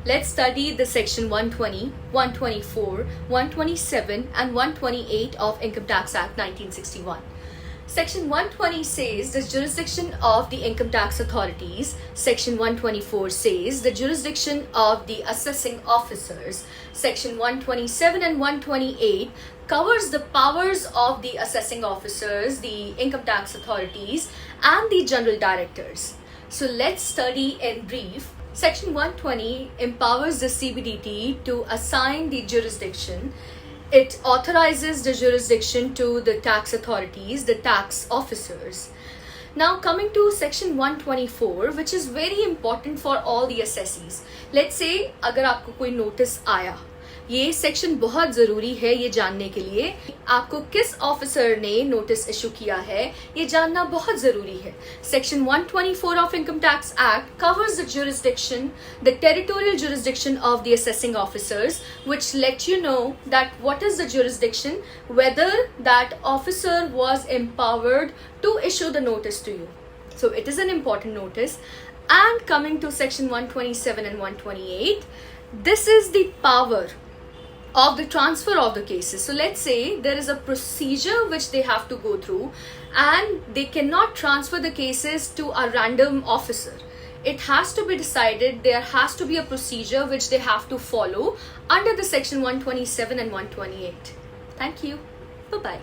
Let's study the section 120, 124, 127 and 128 of Income Tax Act 1961. Section 120 says the jurisdiction of the income tax authorities. Section 124 says the jurisdiction of the assessing officers. Section 127 and 128 covers the powers of the assessing officers, the income tax authorities and the general directors. So let's study in brief. Section 120 empowers the CBDT to assign the jurisdiction. It authorizes the jurisdiction to the tax authorities, the tax officers. Now coming to section 124, which is very important for all the assessees. Let's say अगर आपको कोई notice आया, ये section बहुत ज़रूरी है ये जानने के लिए आपको किस ऑफिसर ने नोटिस इशू किया है ये जानना बहुत ज़रूरी है. Section 124 of income tax act covers the jurisdiction, the territorial jurisdiction of the assessing officers, which let you know that what is the jurisdiction, whether that officer was empowered to issue the notice to you. So it is an important notice. And coming to section 127 and 128, this is the power of the transfer of the cases. So let's say there is a procedure which they have to go through and they cannot transfer the cases to a random officer. It has to be decided, there has to be a procedure which they have to follow under the section 127 and 128. Thank you. Bye-bye.